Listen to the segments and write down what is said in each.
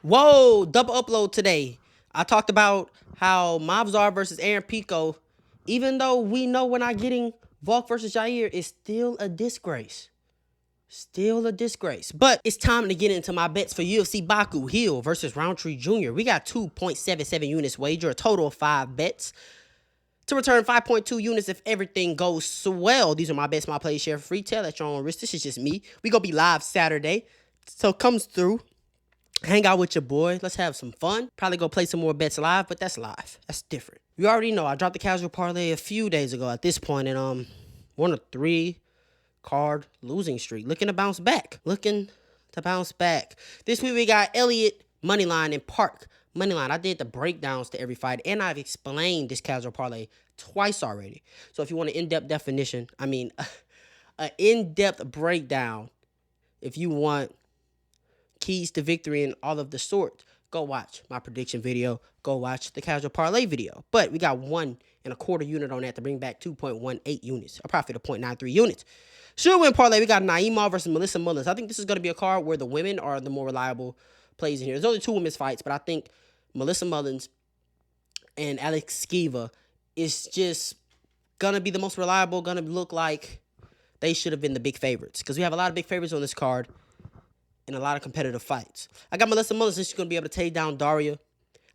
Whoa, double upload today. I talked about how Mobzar versus Aaron Pico, even though we know we're not getting Volk versus Jair, is still a disgrace. Still a disgrace. But it's time to get into my bets for UFC Baku Hill versus Rountree Jr. We got 2.77 units wager, a total of 5 bets. To return 5.2 units if everything goes well. These are my bets, my plays, share free. Tell at your own risk. This is just me. We gonna be live Saturday. So comes through. Hang out with your boy. Let's have some fun. Probably go play some more bets live, but that's live. That's different. You already know I dropped the casual parlay a few days ago at this point, and won a 3-card losing streak. Looking to bounce back. This week we got Elliott moneyline and Park moneyline. I did the breakdowns to every fight, and I've explained this casual parlay twice already. So if you want an in-depth definition, an in-depth breakdown, if you want keys to victory and all of the sorts, go watch my prediction video. Go watch the casual parlay video. But we got 1.25 unit on that to bring back 2.18 units, a profit of 0.93 units. Sure win parlay. We got Naimov versus Melissa Mullins. I think this is going to be a card where the women are the more reliable plays in here. There's only 2 women's fights, but I think Melissa Mullins and Alex Skiva is just going to be the most reliable, going to look like they should have been the big favorites because we have a lot of big favorites on this card in a lot of competitive fights. I got Melissa Mullins. She's going to be able to take down Daria.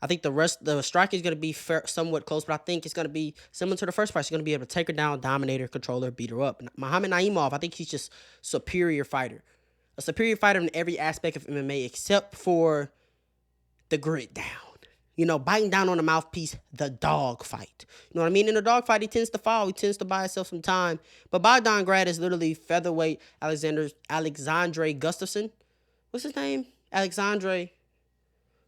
I think the striking is going to be somewhat close, but I think it's going to be similar to the first fight. She's going to be able to take her down, dominate her, control her, beat her up. Muhammad Naimov, I think he's just superior fighter. A superior fighter in every aspect of MMA except for the grit down. You know, biting down on the mouthpiece, the dog fight. You know what I mean? In a dog fight, he tends to fall. He tends to buy himself some time. But Bogdan Grad is literally featherweight Alexandre Gustafsson. What's his name? Alexandre.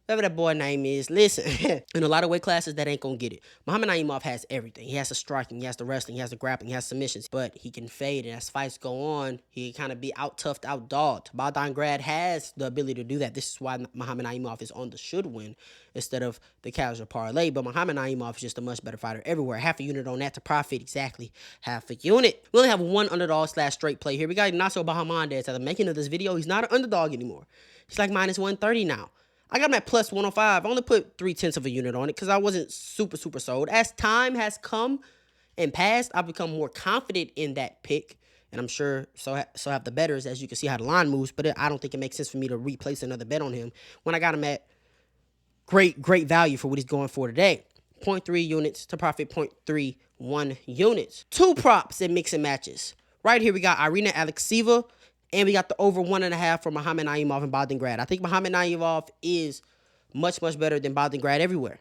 Whatever that boy name is. Listen, in a lot of weight classes, that ain't going to get it. Muhammad Naimov has everything. He has the striking, he has the wrestling, he has the grappling, he has submissions. But he can fade, and as fights go on, he can kind of be out-toughed, out-dogged. Bogdan Grad has the ability to do that. This is why Muhammad Naimov is on the should win instead of the casual parlay. But Muhammad Naimov is just a much better fighter everywhere. Half a unit on that to profit exactly half a unit. We only have one underdog/straight play here. We got Ignacio Bahamondes. At the making of this video, he's not an underdog anymore. He's like minus 130 now. I got him at plus 105. I only put 0.3 of a unit on it because I wasn't super sold. As time has come and passed, I've become more confident in that pick. And I'm sure so have the bettors, as you can see how the line moves. But I don't think it makes sense for me to replace another bet on him when I got him at great value for what he's going for today. 0.3 units to profit 0.31 units. 2 props in mix and matches. Right here we got Irina Alekseeva. And we got the over 1.5 for Muhammad Naimov and Bogdan Grad. I think Muhammad Naimov is much better than Bogdan Grad everywhere.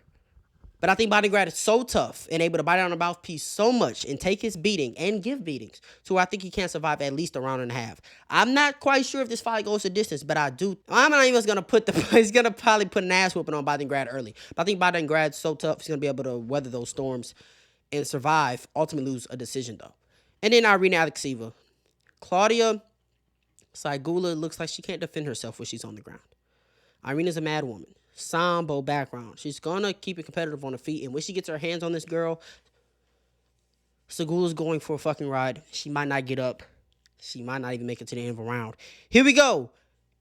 But I think Bogdan Grad is so tough and able to bite down the mouthpiece so much and take his beating and give beatings. So I think he can survive at least a round and a half. I'm not quite sure if this fight goes the distance, but I do. Muhammad Naimov is going to he's going to probably put an ass whooping on Bogdan Grad early. But I think Bogdan Grad's so tough, he's going to be able to weather those storms and survive, ultimately lose a decision though. And then Irina Alekseeva. Claudia Saigula looks like she can't defend herself when she's on the ground. Irina's a mad woman. Sambo background. She's going to keep it competitive on her feet. And when she gets her hands on this girl, Saigula's going for a fucking ride. She might not get up. She might not even make it to the end of a round. Here we go.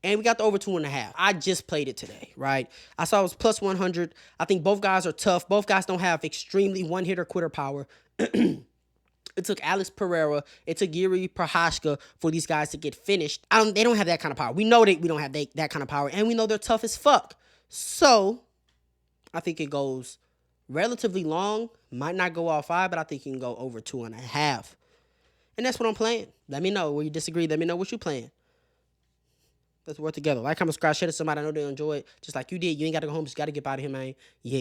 And we got the over 2.5. I just played it today, right? I saw it was plus 100. I think both guys are tough. Both guys don't have extremely one-hitter quitter power. It took Alex Pereira. It took Yuri Prohashka for these guys to get finished. They don't have that kind of power. We know that we don't have that kind of power, and we know they're tough as fuck. So, I think it goes relatively long. Might not go all 5, but I think you can go over 2.5. And that's what I'm playing. Let me know where you disagree. Let me know what you're playing. Let's work together. Like, comment, subscribe, share to somebody I know they enjoy it. Just like you did. You ain't got to go home. Just got to get out of here, man. Yeah.